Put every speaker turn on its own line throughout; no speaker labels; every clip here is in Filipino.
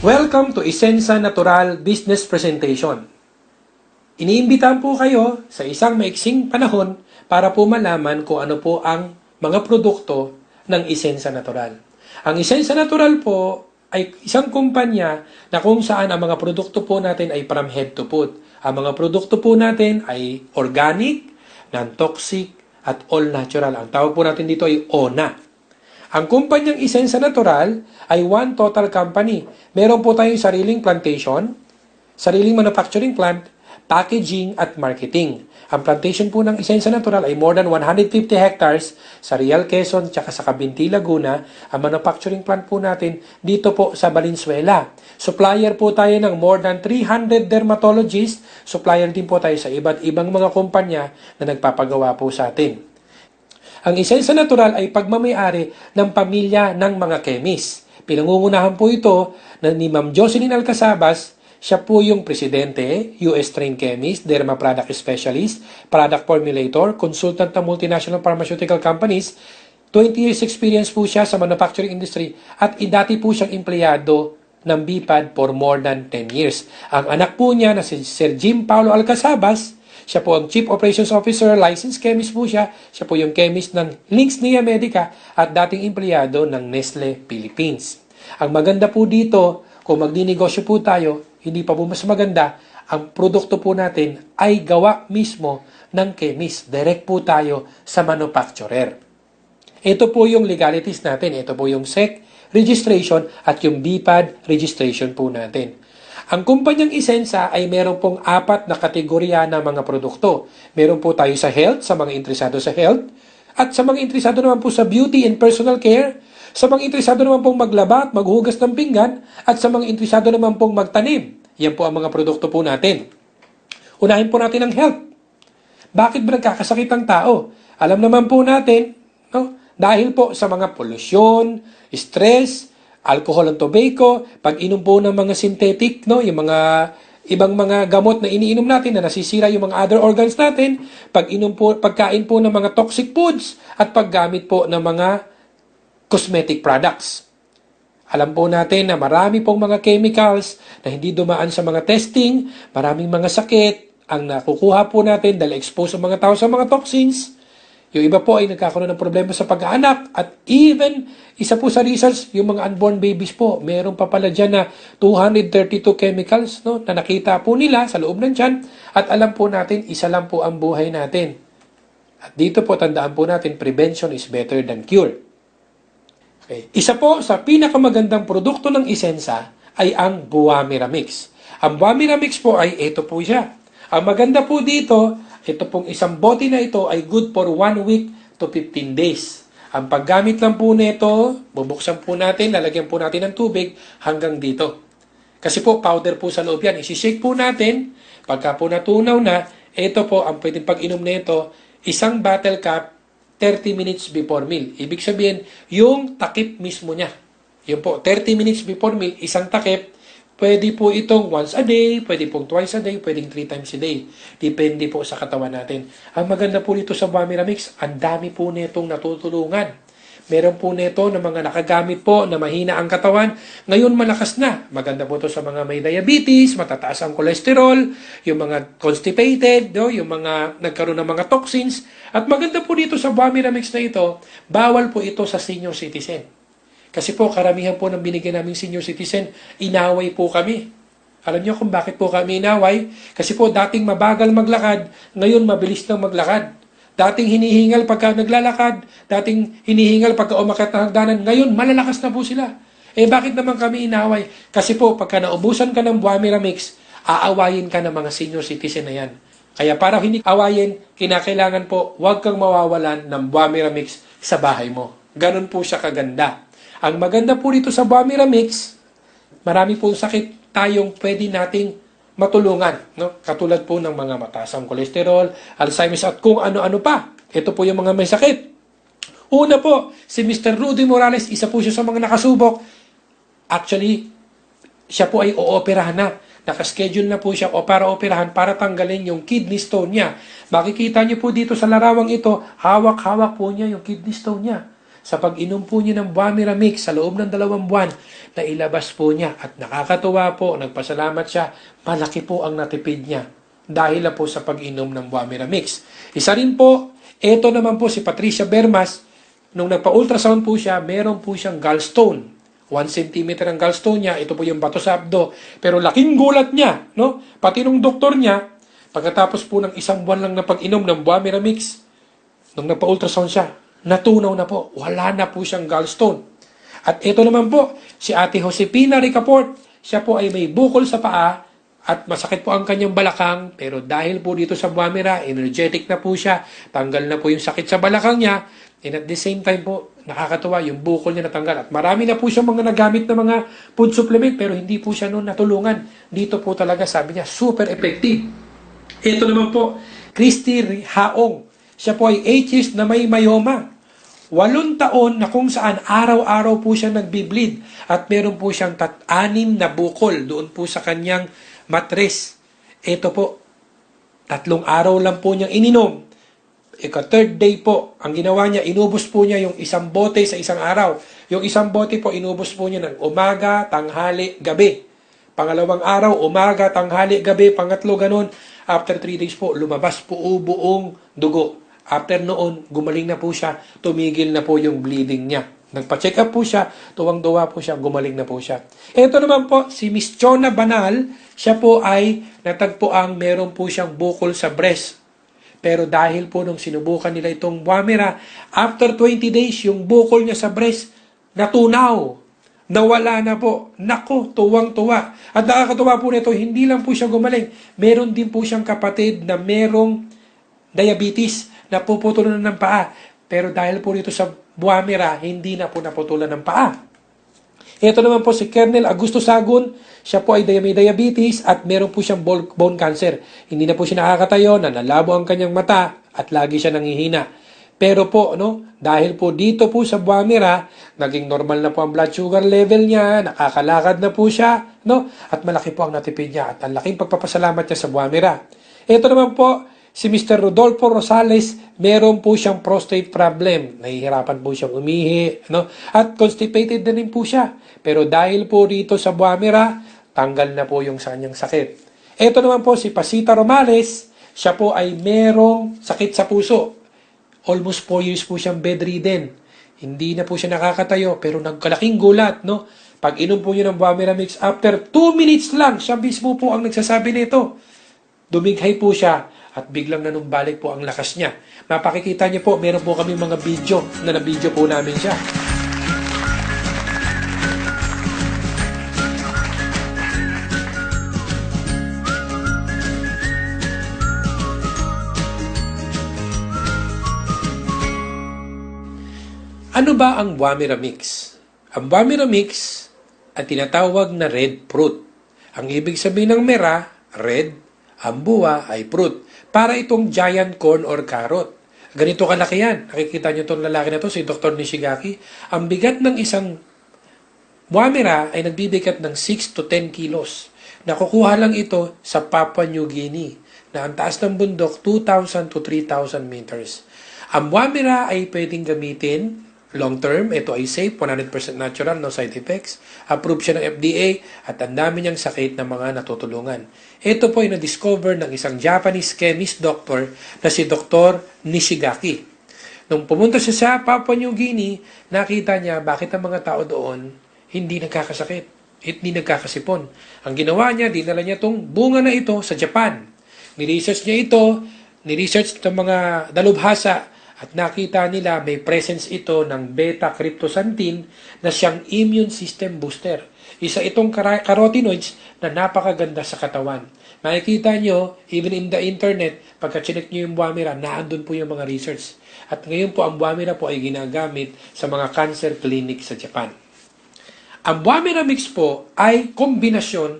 Welcome to Isensa Natural Business Presentation. Iniimbitahan po kayo sa isang maiksing panahon para po malaman kung ano po ang mga produkto ng Isensa Natural. Ang Isensa Natural po ay isang kumpanya na kung saan ang mga produkto po natin ay from head to foot. Ang mga produkto po natin ay organic, non-toxic, at all natural. Ang tawag po natin dito ay ONA. Ang kumpanyang Isensa Natural ay one total company. Meron po tayong sariling plantation, sariling manufacturing plant, packaging at marketing. Ang plantation po ng Isensa Natural ay more than 150 hectares sa Real Quezon at sa Cabinti, Laguna. Ang manufacturing plant po natin dito po sa Valenzuela. Supplier po tayo ng more than 300 dermatologists. Supplier din po tayo sa iba't ibang mga kumpanya na nagpapagawa po sa atin. Ang Isensa Natural ay pagmamayari ng pamilya ng mga chemist. Pinangungunahan po ito ni Ma'am Jocelyn Alcazabas. Siya po yung presidente, US trained chemist, derma product specialist, product formulator, consultant ng multinational pharmaceutical companies. 20 years experience po siya sa manufacturing industry at dati po siyang empleyado ng BPAD for more than 10 years. Ang anak po niya na si Sir Jim Paulo Alcazabas, siya po ang Chief Operations Officer, licensed chemist po siya. Siya po yung chemist ng Links Nia Medica at dating empleyado ng Nestle Philippines. Ang maganda po dito, kung magdinegosyo po tayo, hindi pa po mas maganda, ang produkto po natin ay gawa mismo ng chemist. Direct po tayo sa manufacturer. Ito po yung legalities natin. Ito po yung SEC registration at yung BPAD registration po natin. Ang kumpanyang Isensa ay meron pong 4 na kategorya ng mga produkto. Meron po tayo sa health, sa mga interesado sa health, at sa mga interesado naman po sa beauty and personal care, sa mga interesado naman pong maglaba at maghugas ng pinggan, at sa mga interesado naman pong magtanim. Yan po ang mga produkto po natin. Unahin po natin ang health. Bakit ba nagkakasakit ang tao? Alam naman po natin, no? Dahil po sa mga polusyon, stress, alcohol and tobacco, pag-inom po ng mga synthetic, no, yung mga ibang mga gamot na iniinom natin na nasisira yung mga other organs natin, pagkain po ng mga toxic foods, at paggamit po ng mga cosmetic products. Alam po natin na marami pong mga chemicals na hindi dumaan sa mga testing, maraming mga sakit ang nakukuha po natin dahil exposed ang mga tao sa mga toxins. Yung iba po ay nagkakaroon ng problema sa pag-aanak at even isa po sa research, yung mga unborn babies po, meron pa pala dyan na 232 chemicals, no, na nakita po nila sa loob ng tiyan at alam po natin, isa lang po ang buhay natin. At dito po tandaan po natin, prevention is better than cure. Okay. Isa po sa pinakamagandang produkto ng Isensa ay ang Buwamira Mix. Ang Buwamira Mix po ay ito po siya. Ang maganda po dito, ito pong isang bote na ito ay good for 1 week to 15 days. Ang paggamit lang po nito, bubuksan po natin, lalagyan po natin ng tubig hanggang dito. Kasi po, powder po sa loob yan. Isishake po natin. Pagka po natunaw na, ito po ang pwedeng pag-inom nito, isang bottle cap, 30 minutes before meal. Ibig sabihin, yung takip mismo niya. Yun po, 30 minutes before meal, isang takip. Pwede po itong once a day, pwede pong twice a day, pwedeng 3 times a day. Depende po sa katawan natin. Ang maganda po dito sa Buwamira Mix, ang dami po nitong natutulungan. Meron po nito na mga nakagamit po na mahina ang katawan. Ngayon malakas na. Maganda po ito sa mga may diabetes, matataas ang cholesterol, yung mga constipated, no? Yung mga nagkaroon ng mga toxins. At maganda po dito sa Buwamira Mix na ito, bawal po ito sa senior citizen. Kasi po, karamihan po ng binigyan naming senior citizen, inaway po kami. Alam niyo kung bakit po kami inaway? Kasi po, dating mabagal maglakad, ngayon mabilis nang maglakad. Dating hinihingal pagka naglalakad, dating hinihingal pagka umakyat ng hagdanan, ngayon malalakas na po sila. Eh bakit naman kami inaway? Kasi po, pagka naubusan ka ng Buwamira Mix, aawayin ka ng mga senior citizen na yan. Kaya para hindi awayin, kinakailangan po, huwag kang mawawalan ng Buwamira Mix sa bahay mo. Ganon po siya kaganda. Ang maganda po dito sa Buwamira Mix, marami pong sakit tayong pwede nating matulungan. No? Katulad po ng mga mataasang kolesterol, Alzheimer's at kung ano-ano pa. Ito po yung mga may sakit. Una po, si Mr. Rudy Morales, isa po siya sa mga nakasubok. Actually, siya po ay ooperahan na. Nakaschedule na po siya para operahan para tanggalin yung kidney stone niya. Makikita niyo po dito sa larawang ito, hawak-hawak po niya yung kidney stone niya. sa pag-inom po niya ng Buamira Mix sa loob ng 2 buwan na ilabas po niya. At nakakatuwa po, nagpasalamat siya, malaki po ang natipid niya dahil po sa pag-inom ng Buamira Mix. Isa rin po, ito naman po si Patricia Bermas, nung nagpa-ultrasound po siya, meron po siyang gallstone. 1 centimeter ang gallstone niya, ito po yung bato sa abdo. Pero laking gulat niya, no? Pati nung doktor niya, pagkatapos po ng 1 buwan lang na pag-inom ng Buamira Mix, nung nagpa-ultrasound siya, natunaw na po. Wala na po siyang gallstone. At ito naman po, si Ate Josepina Ricaport, siya po ay may bukol sa paa at masakit po ang kanyang balakang, pero dahil po dito sa Buamira, energetic na po siya, tanggal na po yung sakit sa balakang niya, and at the same time po, nakakatuwa, yung bukol niya natanggal. At marami na po siya mga nagamit na mga food supplement, pero hindi po siya noon natulungan. Dito po talaga, sabi niya, super effective. Ito naman po, Christy Haong. Siya po ay 8 years na may myoma. 8 taon na kung saan araw-araw po siya nagbi-bleed. At meron po siyang 6 na bukol doon po sa kanyang matres. Ito po, 3 araw lang po niyang ininom. Third day po, ang ginawa niya, inubos po niya yung 1 bote sa 1 araw. Yung 1 bote po, inubos po niya ng umaga, tanghali, gabi. Pangalawang araw, umaga, tanghali, gabi. Pangatlo, ganun. After 3 days po, lumabas po buong dugo. After noon, gumaling na po siya. Tumigil na po yung bleeding niya. Nagpa-check up po siya. Tuwang-duwa po siya. Gumaling na po siya. Ito naman po, si Miss Chona Banal. Siya po ay natagpuang meron po siyang bukol sa breast. Pero dahil po nung sinubukan nila itong Buamira, after 20 days, yung bukol niya sa breast, natunaw. Nawala na po. Nako, tuwang-tuwa. At nakakatuwa po nito, hindi lang po siya gumaling. Meron din po siyang kapatid na merong diabetes na puputulan ng paa. Pero dahil po dito sa Buamira, hindi na po naputulan ng paa. Ito naman po si Kernel Augusto Sagun. Siya po ay may diabetes at meron po siyang bone cancer. Hindi na po siya nakakatayo, nanalabo ang kanyang mata at lagi siya nangihina. Pero po, dahil po dito po sa Buamira, naging normal na po ang blood sugar level niya, nakakalakad na po siya, at malaki po ang natipid niya at ang laking pagpapasalamat niya sa Buamira. Ito naman po, si Mr. Rodolfo Rosales, meron po siyang prostate problem. Nahihirapan po siyang umihi, at constipated na rin po siya. Pero dahil po dito sa Buamira, tanggal na po yung kanyang sakit. Ito naman po si Pasita Romales, siya po ay merong sakit sa puso. Almost 4 years po siyang bedridden. Hindi na po siya nakakatayo, pero nagkalaking gulat, Pag inom po niyo ng Buamira Mix, after 2 minutes lang, siya mismo po ang nagsasabi nito. Dumighay po siya at biglang nanumbalik po ang lakas niya. Mapakikita niyo po, meron po kami mga video na na-video po namin siya. Ano ba ang Buamira Mix? Ang Buamira Mix ay tinatawag na red fruit. Ang ibig sabihin ng mera, red, ang buwa ay fruit. Para itong giant corn or carrot. Ganito kalaki yan. Nakikita niyo itong lalaki na to, si Dr. Nishigaki. Ang bigat ng isang Buamira ay nagbibigat ng 6 to 10 kilos. Nakukuha lang ito sa Papua New Guinea na ang taas ng bundok 2,000 to 3,000 meters. Ang Buamira ay pwedeng gamitin long term. Ito ay safe, 100% natural, no side effects. Approved siya ng FDA at ang dami niyang sakit na mga natutulungan. Ito po ay na-discover ng isang Japanese chemist doctor na si Dr. Nishigaki. Nung pumunta siya sa Papua New Guinea, nakita niya bakit ang mga tao doon hindi nagkakasakit, hindi nagkakasipon. Ang ginawa niya, dinala niya itong bunga na ito sa Japan. Ni-research niya ito, ni-research itong mga dalubhasa, at nakita nila may presence ito ng beta-cryptosantine na siyang immune system booster. Isa itong carotenoids na napakaganda sa katawan. Makikita nyo, even in the internet, pagka chinek nyo yung Buamira, naandun po yung mga research. At ngayon po, ang Buamira po ay ginagamit sa mga cancer clinic sa Japan. Ang Buamira Mix po ay kombinasyon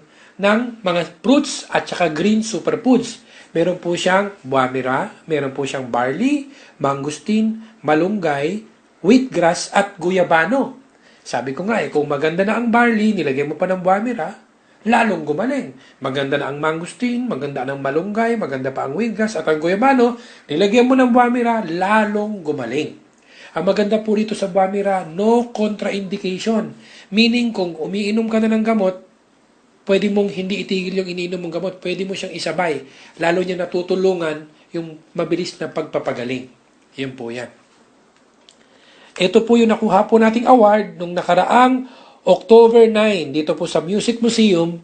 ng mga fruits at saka green superfoods. Meron po siyang Buamira, meron po siyang barley, mangustin, malunggay, wheatgrass at guyabano. Sabi ko nga kung maganda na ang barley, nilagyan mo pa ng Buamira, lalong gumaling. Maganda na ang mangustin, maganda na ang malunggay, maganda pa ang wheatgrass at ang guyabano, nilagyan mo ng Buamira, lalong gumaling. Ang maganda po rito sa Bumira, no contraindication. Meaning, kung umiinom ka na ng gamot, pwede mong hindi itigil yung iniinom mong gamot. Pwede mo siyang isabay. Lalo niya natutulungan yung mabilis na pagpapagaling. Yan po yan. Ito po yung nakuha po nating award nung nakaraang October 9 dito po sa Music Museum,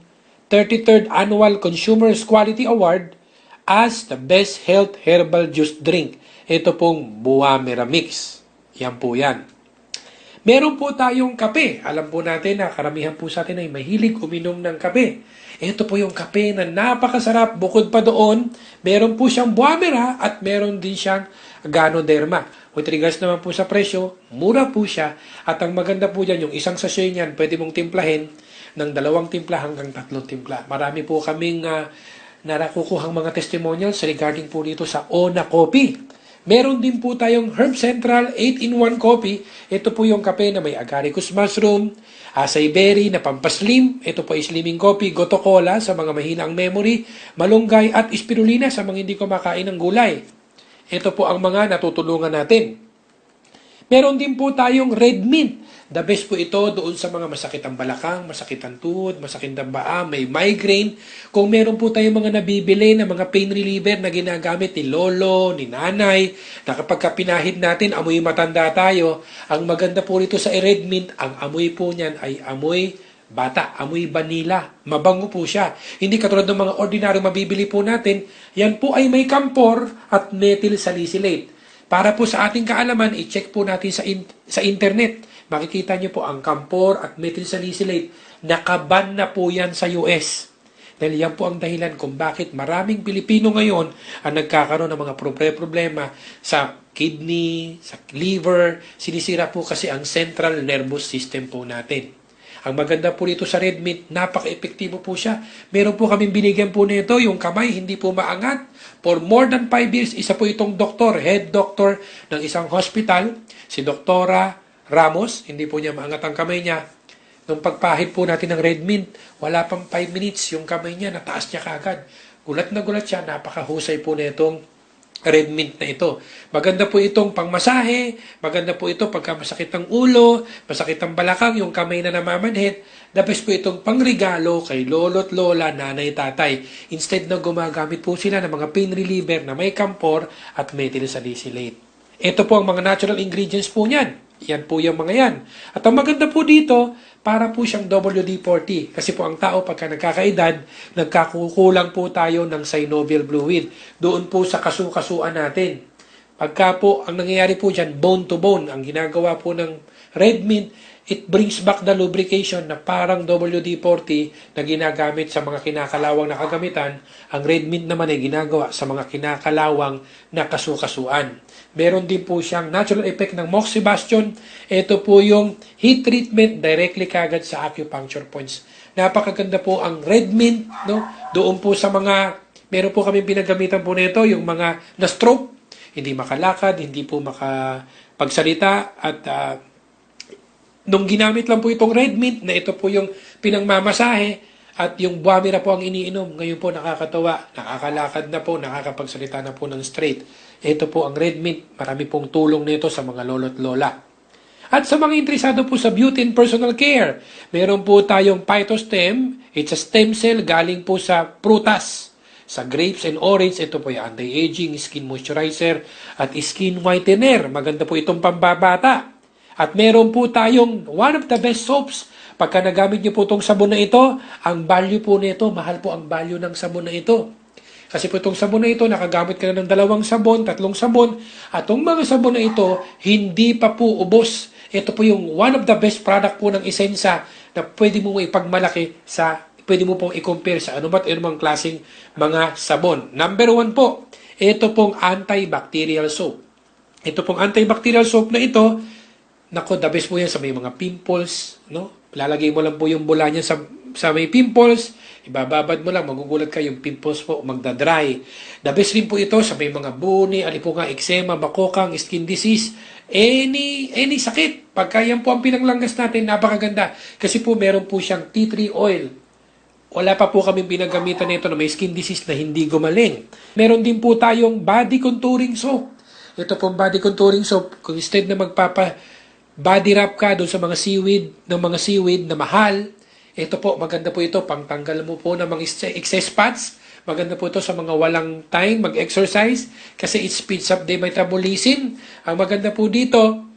33rd Annual Consumers Quality Award as the Best Health Herbal Juice Drink. Ito pong Buwamira Mix. Yan po yan. Meron po tayong kape. Alam po natin na karamihan po sa atin ay mahilig uminom ng kape. Ito po yung kape na napakasarap. Bukod pa doon, meron po siyang Buwamira at meron din siyang Ganoderma. With regards naman po sa presyo, mura po siya. At ang maganda po dyan, yung isang sachet niyan, pwede mong timplahin ng 2 timpla hanggang 3 timpla. Marami po kaming narakukuhang mga testimonials regarding po dito sa Ona Coffee. Meron din po tayong Herb Central 8-in-1 coffee. Ito po yung kape na may agaricus mushroom, acai berry na pampaslim. Ito po ay slimming coffee, goto cola sa mga mahina ang memory, malunggay at spirulina sa mga hindi kumakain ng gulay. Ito po ang mga natutulungan natin. Meron din po tayong red mint. The best po ito doon sa mga masakit ang balakang, masakit ang tuhod, masakit ang paa, may migraine. Kung meron po tayong mga nabibili na mga pain reliever na ginagamit ni lolo, ni nanay, na kapag pinahid natin, amoy matanda tayo, ang maganda po rito sa red mint, ang amoy po niyan ay amoy bata, amoy vanilla. Mabango po siya. Hindi katulad ng mga ordinaryo mabibili po natin. Yan po ay may kampor at methyl salicylate. Para po sa ating kaalaman, i-check po natin sa internet. Makikita niyo po ang kampor at methyl salicylate. Nakaban na po yan sa US. Dahil yan po ang dahilan kung bakit maraming Pilipino ngayon ang nagkakaroon ng mga problema sa kidney, sa liver. Sinisira po kasi ang central nervous system po natin. Ang maganda po dito sa red mint, napaka-epektibo po siya. Meron po kaming binigyan po nito, yung kamay hindi po maangat. For more than 5 years, isa po itong doktor, head doctor ng isang hospital, si Doktora Ramos. Hindi po niya maangat ang kamay niya. Nung pagpahid po natin ng red mint, wala pang 5 minutes, yung kamay niya, nataas niya kaagad. Gulat na gulat siya, napakahusay po nitong red mint na ito. Maganda po itong pangmasahe, maganda po ito pagka masakit ang ulo, masakit ang balakang, yung kamay na namamanhid. The best po itong pangregalo kay lolo't lola, nanay, tatay. Instead na gumagamit po sila ng mga pain reliever na may kampor at methyl salicylate. Ito po ang mga natural ingredients po niyan. Yan po yung mga yan. At ang maganda po dito, para po siyang WD-40. Kasi po ang tao pagka nagkakaedad, nagkakukulang po tayo ng synovial fluid. Doon po sa kasukasuan natin. Pagka po, ang nangyayari po dyan, bone to bone. Ang ginagawa po ng red mint, it brings back the lubrication na parang WD-40 na ginagamit sa mga kinakalawang na kagamitan. Ang red mint naman ay ginagawa sa mga kinakalawang na kasukasuan. Meron din po siyang natural effect ng moxibustion. Ito po yung heat treatment directly kagad sa acupuncture points. Napakaganda po ang red mint, no? Doon po sa mga, meron po kami pinagamitan po nito, yung mga na-stroke, hindi makalakad, hindi po makapagsalita, at nung ginamit lang po itong red mint, na ito po yung pinangmamasahe, at yung Buwamira po ang iniinom, ngayon po nakakatawa, nakakalakad na po, nakakapagsalita na po ng straight. Ito po ang red mint, marami pong tulong nito sa mga lolo't lola. At sa mga interesado po sa beauty and personal care, meron po tayong phytostem. It's a stem cell galing po sa prutas. Sa grapes and orange, ito po yung anti-aging, skin moisturizer, at skin whitener. Maganda po itong pambabata. At meron po tayong one of the best soaps. Pagka nagamit niyo po itong sabon na ito, ang value po nito, mahal po ang value ng sabon na ito. Kasi po itong sabon na ito, nakagamit ka na ng 2 sabon, 3 sabon, at itong mga sabon na ito, hindi pa po ubos. Ito po yung one of the best product po ng Essensa na pwede mo ipagmalaki pwede mo pong i-compare sa anumang klaseng mga sabon. Number 1 po, ito pong antibacterial soap. Ito pong antibacterial soap na ito, nako, the best po yan sa may mga pimples, no? Lalagay mo lang po yung bula niya sa may pimples, ibababad mo lang, magugulat ka yung pimples po, magdadry. The best rin po ito sa may mga buni, alipunga, eczema, bakokang, skin disease, any sakit. Pagka yan po ang pinanglanggas natin, napakaganda. Kasi po meron po siyang tea tree oil. Wala pa po kaming pinagamitan nito na may skin disease na hindi gumaling. Meron din po tayong body contouring soap. Ito pong body contouring soap, kung instead na body wrap ka doon sa mga seaweed na mahal, ito po, maganda po ito, pangtanggal mo po ng mga excess fats. Maganda po ito sa mga walang time mag-exercise kasi it speeds up the metabolism. Ang maganda po dito,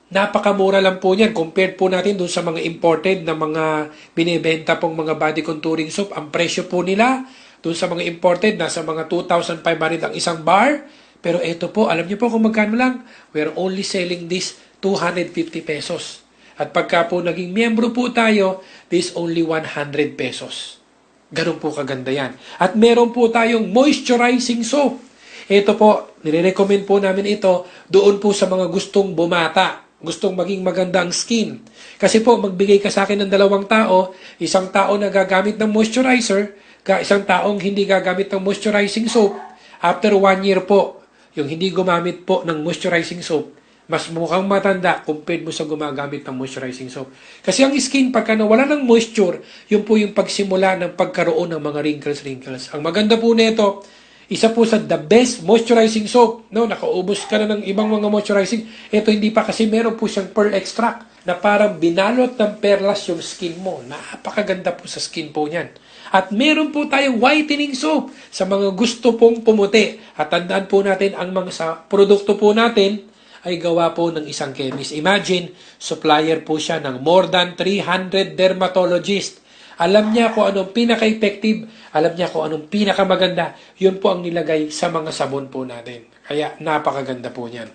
napakamura lang po niyan compared po natin doon sa mga imported na mga binibenta pong mga body contouring soap. Ang presyo po nila doon sa mga imported, nasa mga 2,500 ang isang bar. Pero ito po, alam niyo po kung magkano lang? We're only selling this 250 pesos. At pagka po naging miyembro po tayo, this only 100 pesos. Ganun po kaganda yan. At meron po tayong moisturizing soap. Ito po, nire-recommend po namin ito doon po sa mga gustong bumata, gustong maging maganda ang skin. Kasi po, magbigay ka sa akin ng 2 tao, isang tao na gagamit ng moisturizer, isang taong hindi gagamit ng moisturizing soap. After 1 year po, yung hindi gumamit po ng moisturizing soap, mas mukhang matanda compared mo sa gumagamit ng moisturizing soap. Kasi ang skin, pagka nawala ng moisture, yun po yung pagsimula ng pagkaroon ng mga wrinkles. Ang maganda po nito, isa po sa the best moisturizing soap. No, nakaubos ka na ng ibang mga moisturizing. Ito hindi pa kasi meron po siyang pearl extract na parang binalot ng perlas yung skin mo. Napakaganda po sa skin po niyan. At meron po tayong whitening soap sa mga gusto pong pumuti. At tandaan po natin ang mga sa produkto po natin ay gawa po ng isang chemist. Imagine, supplier po siya ng more than 300 dermatologists. Alam niya kung anong pinaka-effective, alam niya kung anong pinakamaganda. Yun po ang nilagay sa mga sabon po natin. Kaya napakaganda po niyan.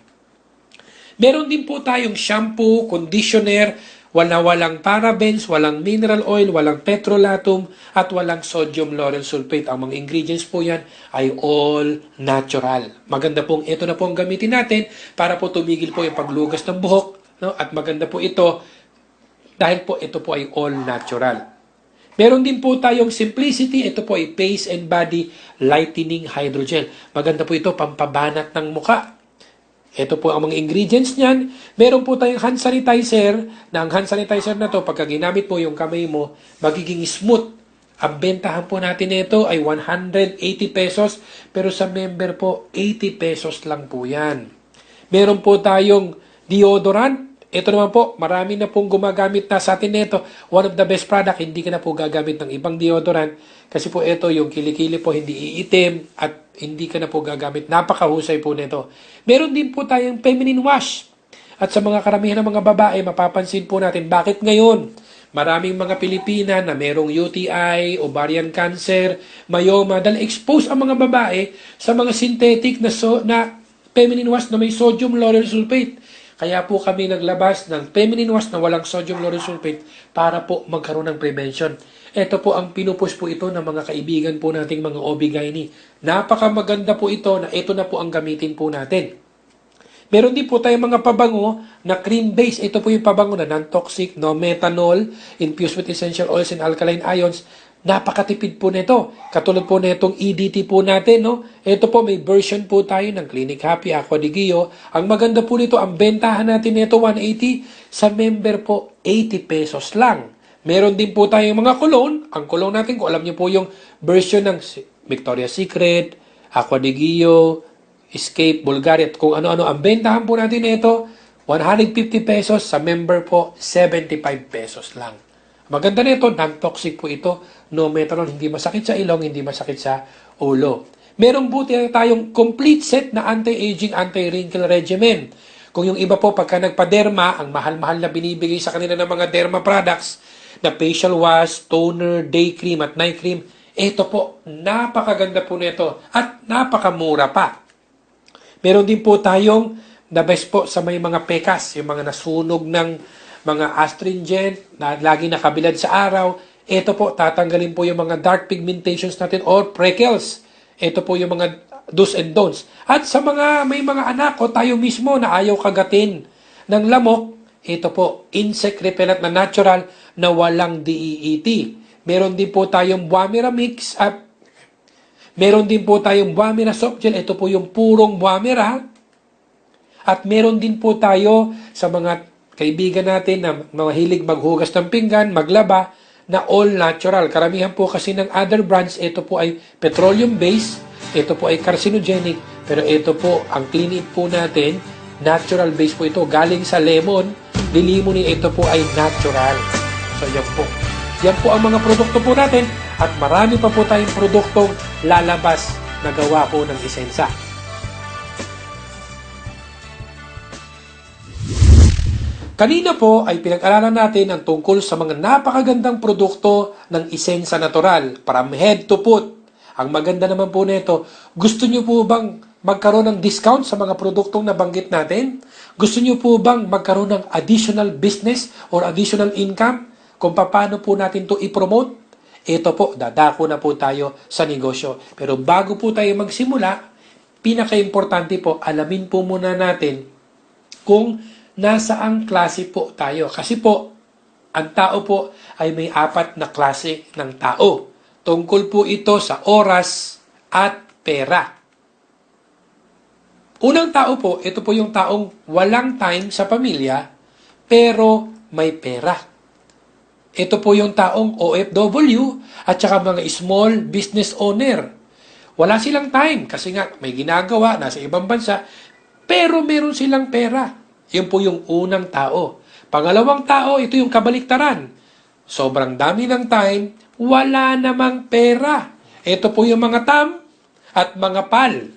Meron din po tayong shampoo, conditioner, walang parabens, walang mineral oil, walang petrolatum, at walang sodium lauryl sulfate. Ang mga ingredients po yan ay all natural. Maganda pong ito na po ang gamitin natin para po tumigil po yung paglugas ng buhok. No? At maganda po ito dahil po ito po ay all natural. Meron din po tayong Simplicity. Ito po ay Face and Body Lightening Hydrogel. Maganda po ito pampabanat ng muka. Ito po ang mga ingredients niyan. Meron po tayong hand sanitizer, na ang hand sanitizer na to, pagka ginamit mo yung kamay mo, magiging smooth. Ang bentahan po natin nito ay 180 pesos, pero sa member po, 80 pesos lang po yan. Meron po tayong deodorant. Ito naman po, marami na pong gumagamit na sa atin nito. One of the best product, hindi ka na po gagamit ng ibang deodorant. Kasi po ito, yung kilikili po hindi iitim at hindi ka na po gagamit. Napakahusay po nito. Meron din po tayong feminine wash. At sa mga karamihan ng mga babae, mapapansin po natin bakit ngayon maraming mga Pilipina na merong UTI, ovarian cancer, myoma, dahil expose ang mga babae sa mga synthetic na feminine wash na may sodium lauryl sulfate. Kaya po kami naglabas ng feminine wash na walang sodium lauryl sulfate para po magkaroon ng prevention. Ito po ang pinupush po ito ng mga kaibigan po nating mga OB-GYN. Napakamaganda po ito na ito na po ang gamitin po natin. Meron din po tayong mga pabango na cream-based. Ito po yung pabango na non-toxic, no methanol, infused with essential oils and alkaline ions. Napakatipid po nito. Katulad po nitong EDT po natin, no? Ito po, may version po tayo ng Clinic Happy, Aqua di Gio. Ang maganda po nito, ang bentahan natin nito 180, sa member po 80 pesos lang. Meron din po tayong mga cologne. Ang cologne natin, kung alam niyo po yung version ng Victoria's Secret, Aqua di Gio, Escape, Bulgari, at kung ano-ano. Ang bentahan po natin nito, 150 pesos, sa member po 75 pesos lang. Maganda nito, non-toxic po ito, no methanol, hindi masakit sa ilong, hindi masakit sa ulo. Meron po tayong complete set na anti-aging, anti-wrinkle regimen. Kung yung iba po, pagka nagpa-derma, ang mahal-mahal na binibigay sa kanila ng mga derma products, na facial wash, toner, day cream, at night cream, ito po, napakaganda po nito, at napakamura pa. Meron din po tayong the best po sa may mga pekas, yung mga nasunog ng mga astringent na lagi nakabilad sa araw. Ito po, tatanggalin po yung mga dark pigmentations natin or freckles. Ito po yung mga do's and don'ts. At sa mga may mga anak o tayo mismo na ayaw kagatin ng lamok, ito po, insect repellent na natural na walang DEET. Meron din po tayong Buamira mix at meron din po tayong Buamira soft gel. Ito po yung purong Buamira. At meron din po tayo sa mga kaibigan natin na mahilig maghugas ng pinggan, maglaba, na all natural. Karamihan po kasi ng other brands, ito po ay petroleum based, ito po ay carcinogenic, Pero ito po, ang Clean It po natin, natural base po ito. Galing sa lemon, lilimunin ito po ay natural. So yan po. Yan po ang mga produkto po natin at marami pa po tayong produktong lalabas na gawa po ng Isensa. Kanina po ay pinag-aralan natin ang tungkol sa mga napakagandang produkto ng Isensa Natural from head to foot. Ang maganda naman po nito, gusto nyo po bang magkaroon ng discount sa mga produktong nabanggit natin? Gusto nyo po bang magkaroon ng additional business or additional income? Kung paano po natin to i-promote? Ito po, dadako na po tayo sa negosyo. Pero bago po tayo magsimula, pinaka-importante po, alamin po muna natin kung nasaang klase po tayo. Kasi po, ang tao po ay may 4 na klase ng tao. Tungkol po ito sa oras at pera. Unang tao po, ito po yung taong walang time sa pamilya, pero may pera. Ito po yung taong OFW at saka mga small business owner. Wala silang time kasi nga may ginagawa, nasa ibang bansa, pero meron silang pera. Yun po yung unang tao. Pangalawang tao, ito yung kabaliktaran. Sobrang dami ng time, wala namang pera. Ito po yung mga tam at mga pal.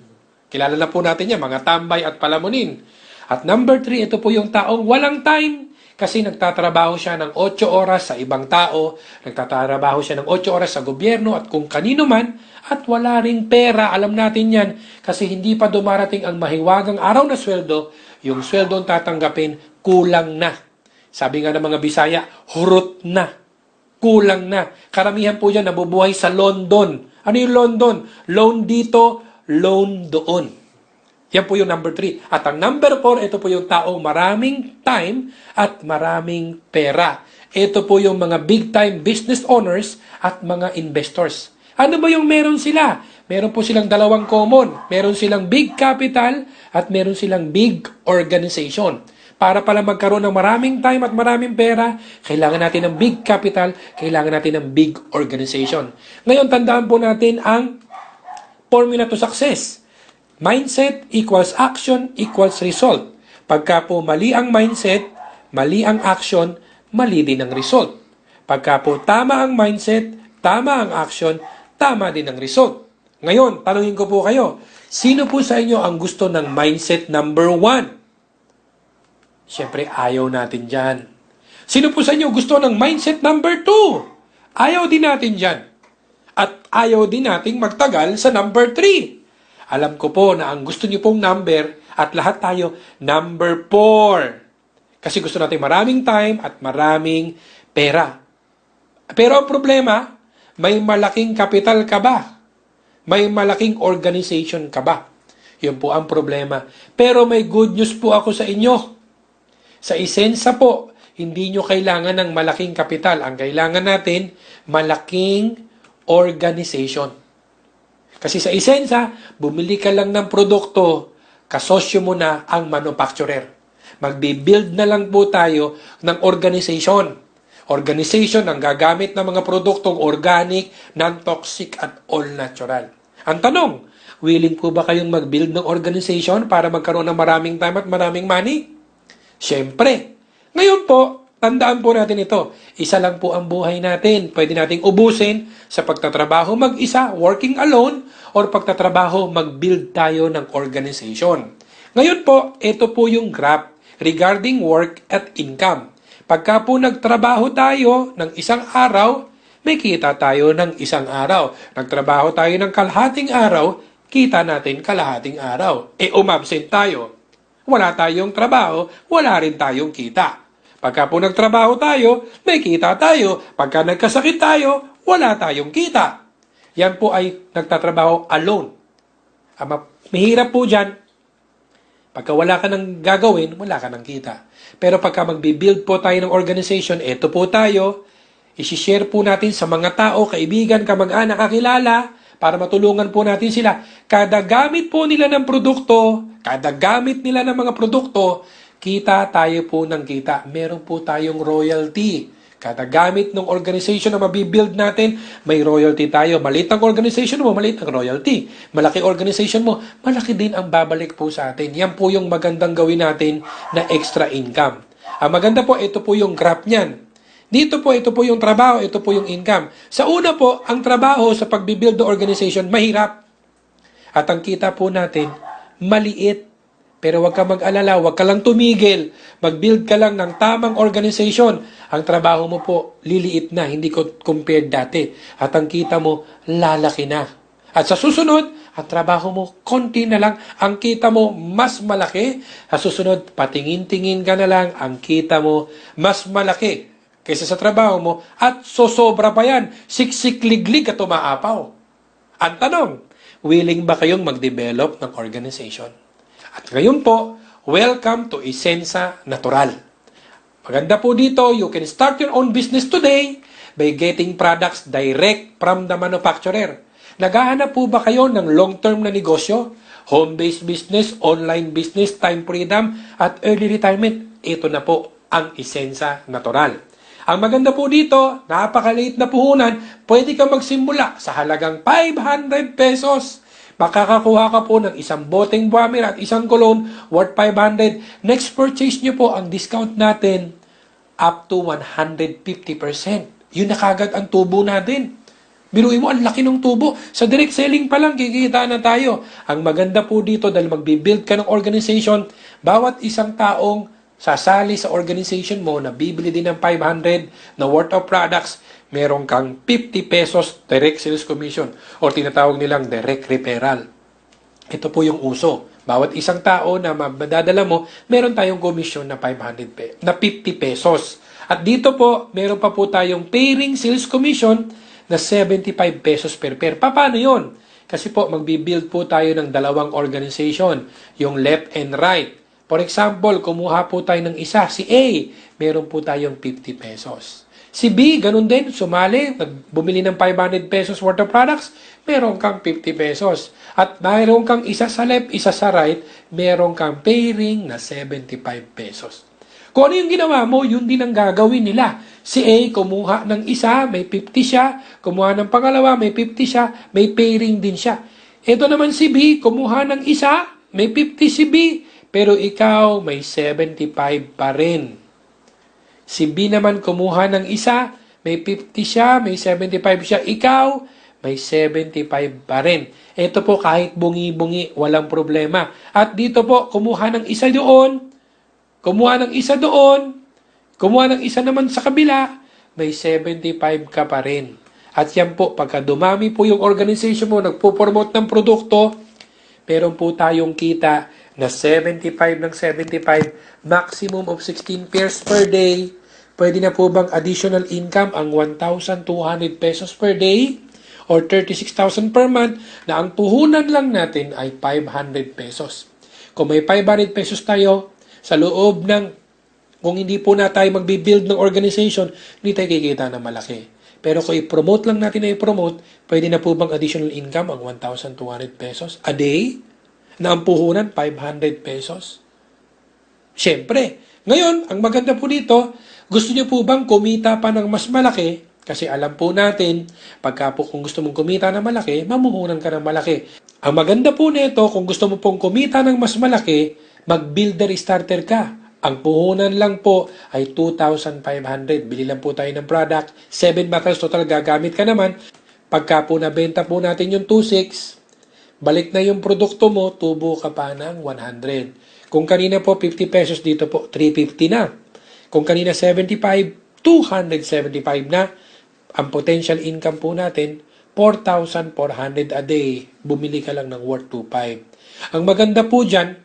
Kilala na po natin yan, mga tambay at palamunin. At number 3, ito po yung taong walang time kasi nagtatrabaho siya ng 8 oras sa ibang tao, nagtatrabaho siya ng 8 oras sa gobyerno at kung kanino man, at wala ring pera. Alam natin yan kasi hindi pa dumarating ang mahiwagang araw na sweldo, yung sweldo ang tatanggapin, kulang na. Sabi nga ng mga Bisaya, hurot na. Kulang na. Karamihan po dyan nabubuhay sa London. Ano yung London? Loan dito, loan doon. Yan po yung number 3. At ang number 4, ito po yung taong maraming time at maraming pera. Ito po yung mga big time business owners at mga investors. Ano ba yung meron sila? Meron po silang dalawang common. Meron silang big capital at meron silang big organization. Para pala magkaroon ng maraming time at maraming pera, kailangan natin ng big capital, kailangan natin ng big organization. Ngayon, tandaan po natin ang formula to success. Mindset equals action equals result. Pagka po mali ang mindset, mali ang action, mali din ang result. Pagka po tama ang mindset, tama ang action, tama din ang result. Ngayon, tanungin ko po kayo, sino po sa inyo ang gusto ng mindset number 1? Siyempre, ayaw natin dyan. Sino po sa inyo gusto ng mindset number 2? Ayaw din natin dyan. At ayaw din nating magtagal sa number 3. Alam ko po na ang gusto niyo pong number at lahat tayo, number 4. Kasi gusto natin maraming time at maraming pera. Pero ang problema, may malaking kapital ka ba? May malaking organization ka ba? Yun po ang problema. Pero may good news po ako sa inyo. Sa Isensa po, hindi nyo kailangan ng malaking kapital. Ang kailangan natin, malaking organization. Kasi sa Isensa, bumili ka lang ng produkto, kasosyo mo na ang manufacturer. Magbi-build na lang po tayo ng organization. Organization ang gagamit ng mga produktong organic, non-toxic at all-natural. Ang tanong, willing po ba kayong mag-build ng organization para magkaroon ng maraming time at maraming money? Siyempre. Ngayon po, tandaan po natin ito. Isa lang po ang buhay natin. Pwede nating ubusin sa pagtatrabaho mag-isa, working alone, or pagtatrabaho mag-build tayo ng organization. Ngayon po, ito po yung graph regarding work at income. Pagka po nagtrabaho tayo ng isang araw, may kita tayo ng isang araw. Nagtrabaho tayo ng kalahating araw, kita natin kalahating araw. Umabsent tayo. Wala tayong trabaho, wala rin tayong kita. Pagka po nagtrabaho tayo, may kita tayo. Pagka nagkasakit tayo, wala tayong kita. Yan po ay nagtatrabaho alone. Mahirap po dyan. Pagka wala ka nang gagawin, wala ka nang kita. Pero pagka magbibuild po tayo ng organization, eto po tayo, isi-share po natin sa mga tao, kaibigan, kamag-anak, kakilala, para matulungan po natin sila. Kada gamit po nila ng produkto, kada gamit nila ng mga produkto, kita tayo po ng kita. Meron po tayong royalty. Kada gamit ng organization na mabibuild natin, may royalty tayo. Maliit ang organization mo, maliit ang royalty. Malaki organization mo, malaki din ang babalik po sa atin. Yan po yung magandang gawin natin na extra income. Ang maganda po, ito po yung graph niyan. Dito po, ito po yung trabaho, ito po yung income. Sa una po, ang trabaho sa pagbibuild ng organization, mahirap. At ang kita po natin, maliit. Pero huwag ka mag-alala, huwag ka lang tumigil. Mag-build ka lang ng tamang organization. Ang trabaho mo po, liliit na, hindi ko compared dati. At ang kita mo, lalaki na. At sa susunod, ang trabaho mo, konti na lang. Ang kita mo, mas malaki. Sa susunod, patingin-tingin ka na lang. Ang kita mo, mas malaki kaysa sa trabaho mo. At sosobra pa yan. Siksik-liglig at umaapaw. Ang tanong, willing ba kayong mag-develop ng organization? At ngayon po, welcome to Isensa Natural. Maganda po dito, you can start your own business today by getting products direct from the manufacturer. Naghahanap po ba kayo ng long-term na negosyo? Home-based business, online business, time freedom, at early retirement? Ito na po ang Isensa Natural. Ang maganda po dito, napakaliit na puhunan, pwede ka magsimula sa halagang 500 pesos. Makakakuha ka po ng isang boteng buwamir at isang cologne worth 500. Next purchase nyo po, ang discount natin up to 150%. Yun na kagad ang tubo natin. Biruin mo, ang laki ng tubo. Sa direct selling pa lang, kikita na tayo. Ang maganda po dito, dahil magbibuild ka ng organization, bawat isang taong sasali sa organization mo na bibili din ng 500 na worth of products, meron kang 50 pesos direct sales commission o tinatawag nilang direct referral. Ito po yung uso. Bawat isang tao na madadala mo, meron tayong commission na 50 pesos. At dito po, meron pa po tayong pairing sales commission na 75 pesos per pair. Paano yun? Kasi po, magbibuild po tayo ng dalawang organization, yung left and right. For example, kumuha po tayo ng isa, si A, meron po tayong 50 pesos. Si B, ganun din, sumali, bumili ng 500 pesos worth of products, meron kang 50 pesos. At mayroon kang isa sa left, isa sa right, meron kang pairing na 75 pesos. Kung ano yung ginawa mo, yun din ang gagawin nila. Si A, kumuha ng isa, may 50 siya. Kumuha ng pangalawa, may 50 siya. May pairing din siya. Ito naman si B, kumuha ng isa, may 50 si B. Pero ikaw, may 75 pa rin. Si B naman kumuha ng isa, may 50 siya, may 75 siya. Ikaw, may 75 pa rin. Ito po kahit bungi-bungi, walang problema. At dito po, kumuha ng isa doon, kumuha ng isa doon, kumuha ng isa naman sa kabila, may 75 ka pa rin. At yan po, pagka dumami po yung organization mo, nagpo-promote ng produkto, meron po tayong kita na 75 ng 75, maximum of 16 pairs per day. Pwede na po bang additional income ang 1,200 pesos per day or 36,000 per month na ang puhunan lang natin ay 500 pesos. Kung may 500 pesos tayo, sa loob ng, kung hindi po na tayo magbibuild ng organization, hindi tayo kikita ng malaki. Pero kung i-promote lang natin na i-promote, pwede na po bang additional income ang 1,200 pesos a day? Na ang puhunan, 500 pesos. Siyempre, ngayon, ang maganda po dito, gusto niyo po bang kumita pa ng mas malaki? Kasi alam po natin, pagka po kung gusto mong kumita ng malaki, mamuhunan ka ng malaki. Ang maganda po nito, kung gusto mo pong kumita ng mas malaki, mag-builder starter ka. Ang puhunan lang po ay 2,500. Bili lang po tayo ng product. 7 bottles total gagamit ka naman. Pagka po nabenta po natin yung 2,600, balik na yung produkto mo, tubo ka pa ng 100. Kung kanina po 50 pesos, dito po 350 na. Kung kanina 75, 275 na. Ang potential income po natin, 4,400 a day. Bumili ka lang ng worth 2,500. Ang maganda po dyan,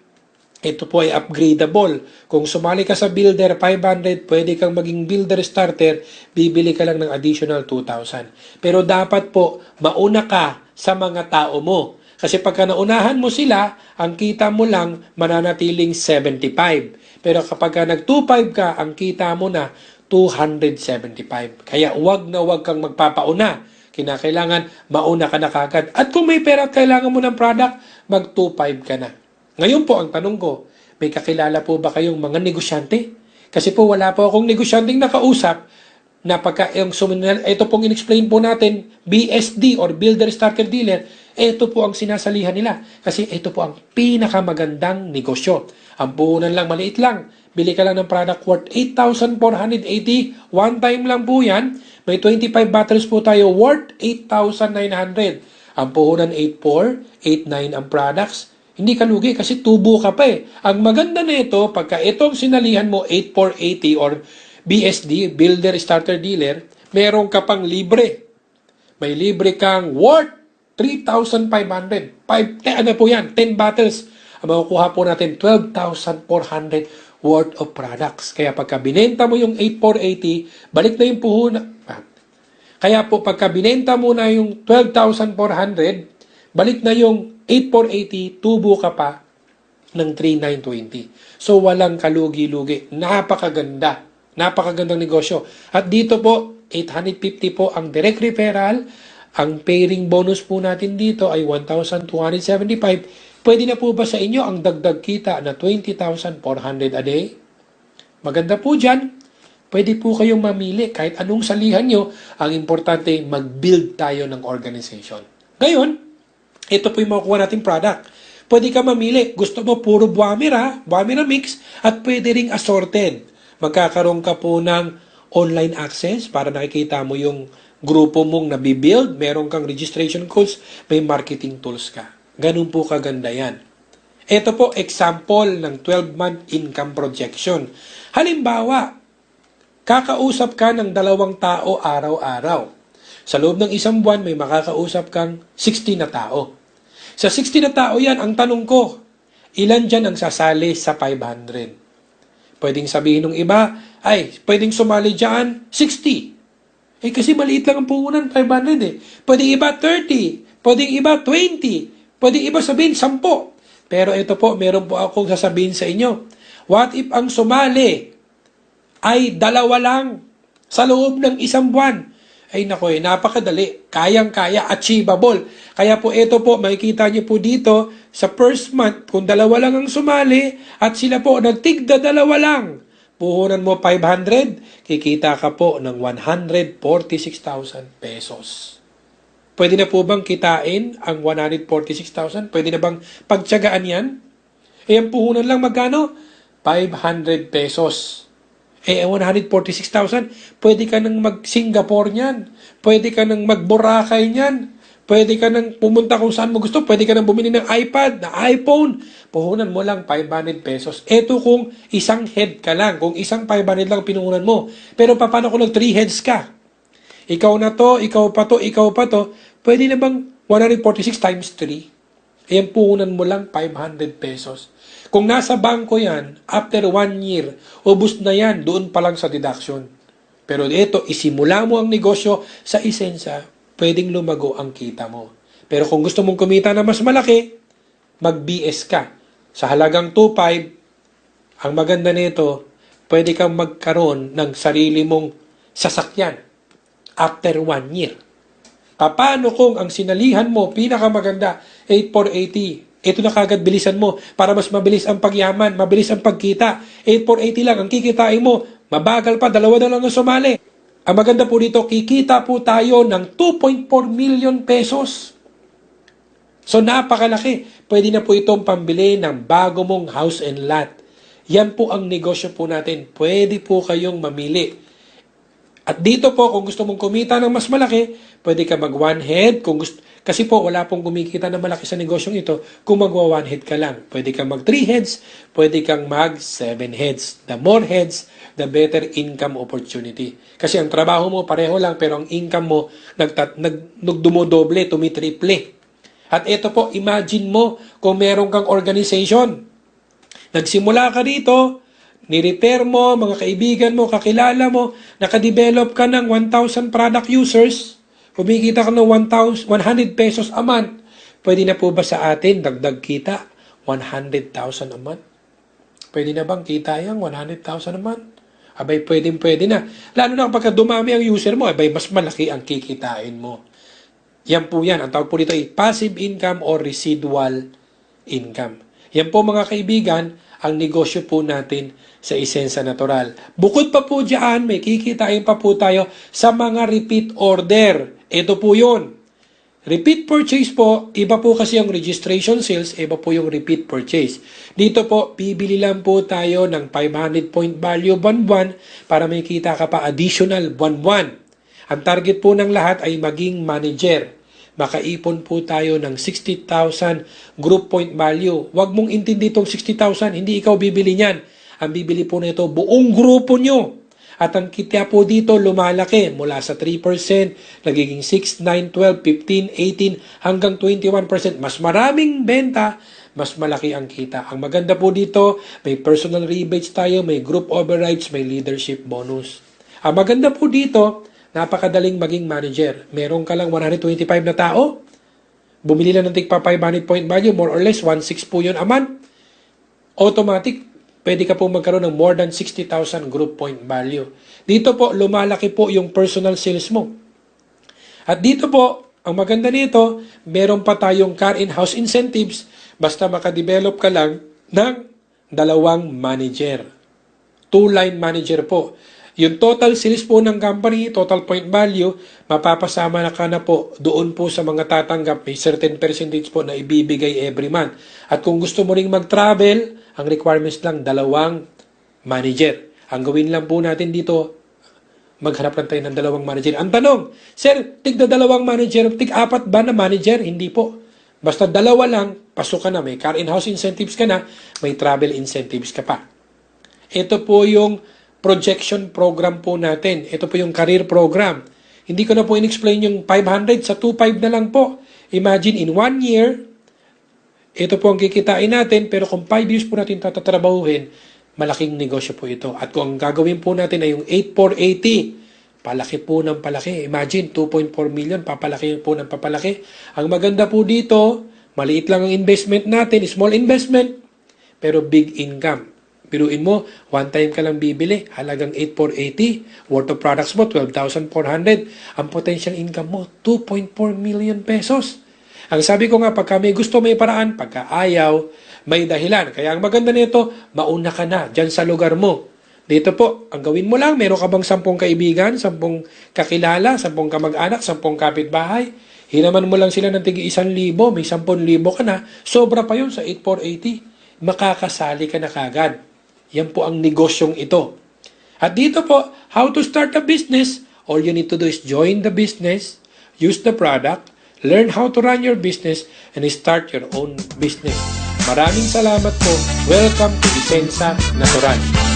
ito po ay upgradable. Kung sumali ka sa builder 500, pwede kang maging builder starter, bibili ka lang ng additional 2,000. Pero dapat po, mauna ka sa mga tao mo. Kasi pagka naunahan mo sila, ang kita mo lang mananatiling 75. Pero kapag nag-25 ka, ang kita mo na 275. Kaya wag na wag kang magpapauna. Kinakailangan mauna ka na kagad. At kung may pera at kailangan mo ng product, mag-25 ka na. Ngayon po, ang tanong ko, may kakilala po ba kayong mga negosyante? Kasi po wala po akong negosyanteng nakausap na ito pong in-explain po natin, BSD or Builder Starter Dealer, ito po ang sinasalihan nila. Kasi ito po ang pinakamagandang negosyo. Ang puhunan lang, maliit lang. Bili ka lang ng product worth 8,480. One time lang po yan. May 25 batteries po tayo worth 8,900. Ang puhunan 8,400, 8,900 ang products. Hindi ka lugi kasi tubo ka pa eh. Ang maganda na ito, pagka itong sinalihan mo 8,480 or BSD, Builder Starter Dealer, meron ka pang libre. May libre kang worth 3,500. Ano po yan? 10 bottles. Ang makukuha po natin, 12,400 worth of products. Kaya pagka binenta mo yung 8,480, balik na yung puhunan. Kaya po pagka binenta mo na yung 12,400, balik na yung 8,480, tubo ka pa ng 3,920. So walang kalugi-lugi. Napakaganda. Napakagandang negosyo. At dito po, 850 po ang direct referral. Ang pairing bonus po natin dito ay 1,275. Pwede na po ba sa inyo ang dagdag kita na 20,400 a day? Maganda po dyan. Pwede po kayong mamili kahit anong salihan nyo. Ang importante, mag-build tayo ng organization. Ngayon, ito po yung makukuha nating product. Pwede ka mamili. Gusto mo puro Buamira mix, at pwede ring assorted. Magkakaroon ka po ng online access para nakikita mo yung grupo mong nabibuild. Meron kang registration codes, may marketing tools ka. Ganun po kaganda yan. Ito po example ng 12-month income projection. Halimbawa, kakausap ka ng 2 tao araw-araw. Sa loob ng isang buwan, may makakausap kang 60 na tao. Sa 60 na tao yan, ang tanong ko, ilan dyan ang sasali sa 500? Pwedeng sabihin ng iba, ay, pwedeng sumali dyan 60. Kasi maliit lang ang puhunan, 500 eh. Pwedeng iba 30, pwedeng iba 20, pwedeng iba sabihin 10. Pero ito po, meron po akong sasabihin sa inyo. What if ang sumali ay 2 lang sa loob ng isang buwan? Ay nako napakadali. Kayang-kaya, achievable. Kaya po ito po, makikita niyo po dito sa first month, kung 2 lang ang sumali at sila po nagtigda 2 lang, puhunan mo 500, kikita ka po ng 146,000 pesos. Pwede na po bang kitain ang 146,000? Pwede na bang pagtiyagaan yan? Ang puhunan lang magkano? 500 pesos. 146,000, pwede ka nang mag-Singapore niyan. Pwede ka nang mag-Boracay niyan. Pwede ka nang pumunta kung saan mo gusto. Pwede ka nang bumili ng iPad, na iPhone. Puhunan mo lang 500 pesos. Ito kung isang head ka lang. Kung isang 500 lang pinuhunan mo. Pero paano kung 3 heads ka? Ikaw na to, ikaw pa to, ikaw pa to. Pwede na bang 146 times 3? Puhunan mo lang 500 pesos. Kung nasa bangko yan, after 1 year, ubus na yan, doon pa lang sa deduction. Pero ito, isimula mo ang negosyo sa esensya, pwedeng lumago ang kita mo. Pero kung gusto mong kumita na mas malaki, mag-BS ka. Sa halagang 2,500, ang maganda nito, pwede kang magkaroon ng sarili mong sasakyan after 1 year. Paano kung ang sinalihan mo, pinakamaganda, 8,480, ito na kagad bilisan mo para mas mabilis ang pagyaman, mabilis ang pagkita. 8,480 lang ang kikitain mo. Mabagal pa, 2 na lang ang sumali. Ang maganda po dito, kikita po tayo ng 2.4 million pesos. So napakalaki. Pwede na po itong pambili ng bago mong house and lot. Yan po ang negosyo po natin. Pwede po kayong mamili. At dito po, kung gusto mong kumita ng mas malaki, pwede ka mag 1 head. Kasi po, wala pong kumikita na malaki sa negosyong ito kung magwa 1 head ka lang. Pwede kang mag 3 heads, pwede kang mag 7 heads. The more heads, the better income opportunity. Kasi ang trabaho mo pareho lang, pero ang income mo dumodoble, tumitriple. At ito po, imagine mo kung meron kang organization. Nagsimula ka dito, ni-repair mo, mga kaibigan mo, kakilala mo, nakadevelop ka ng 1,000 product users, kumikita ka ng 100 pesos a month. Pwede na po ba sa atin dagdag kita 100,000 a month? Pwede na bang kita yan 100,000 a month? Abay, pwede na. Lalo na kapag dumami ang user mo, abay, mas malaki ang kikitain mo. Yan po yan. Ang tawag po dito ay passive income or residual income. Yan po mga kaibigan ang negosyo po natin sa Isensa Natural. Bukod pa po dyan, may kikitain pa po tayo sa mga repeat order. Ito po yun. Repeat purchase po, iba po kasi yung registration sales, iba po yung repeat purchase. Dito po, bibili lang po tayo ng 500 point value buwan-buwan para may kita ka pa additional buwan-buwan. Ang target po ng lahat ay maging manager. Makaipon po tayo ng 60,000 group point value. Huwag mong intindi itong 60,000, hindi ikaw bibili niyan. Ang bibili po nito, buong grupo nyo. At ang kita po dito lumalaki mula sa 3%, nagiging 6, 9, 12, 15, 18, hanggang 21%. Mas maraming benta, mas malaki ang kita. Ang maganda po dito, may personal rebates tayo, may group overrides, may leadership bonus. Ang maganda po dito, napakadaling maging manager. Meron ka lang 125 na tao, bumili lang ng tigpa 500 point value, more or less 1.6 po yun a month. Automatic, pwede ka po magkaroon ng more than 60,000 group point value. Dito po, lumalaki po yung personal sales mo. At dito po, ang maganda nito, meron pa tayong car in-house incentives basta makadevelop ka lang ng 2 manager. 2-line manager po. Yung total sales po ng company, total point value, mapapasama na ka na po doon po sa mga tatanggap. May certain percentage po na ibibigay every month. At kung gusto mo ring mag-travel, ang requirements lang 2 manager. Ang gawin lang po natin dito, maghanap lang tayo ng 2 manager. Ang tanong, sir, tig-2 manager, tig-4 ba na manager? Hindi po. Basta 2 lang, pasok ka na. May car in-house incentives ka na, may travel incentives ka pa. Ito po yung projection program po natin. Ito po yung career program. Hindi ko na po in-explain yung 500 sa 2.5 na lang po. Imagine in 1 year, ito po ang kikitain natin, pero kung 5 years po natin tatatrabahuhin, malaking negosyo po ito. At kung ang gagawin po natin ay yung 8,480, palaki po ng palaki. Imagine, 2.4 million, papalaki po ng papalaki. Ang maganda po dito, maliit lang ang investment natin, small investment, pero big income. Biruin mo, one time ka lang bibili, halagang 8,480, worth of products mo, 12,400. Ang potential income mo, 2.4 million pesos. Ang sabi ko nga, pagka may gusto, may paraan. Pagka ayaw, may dahilan. Kaya ang maganda nito, mauna ka na dyan sa lugar mo. Dito po, ang gawin mo lang, meron ka bang 10 kaibigan, 10 kakilala, 10 kamag-anak, 10 kapitbahay. Hinaman mo lang sila ng tigi 1,000, may 10,000 ka na, sobra pa yun sa 8,480. Makakasali ka na kagad. Yan po ang negosyong ito. At dito po, how to start a business. All you need to do is join the business, use the product, learn how to run your business, and start your own business. Maraming salamat po. Welcome to Isensa Natural.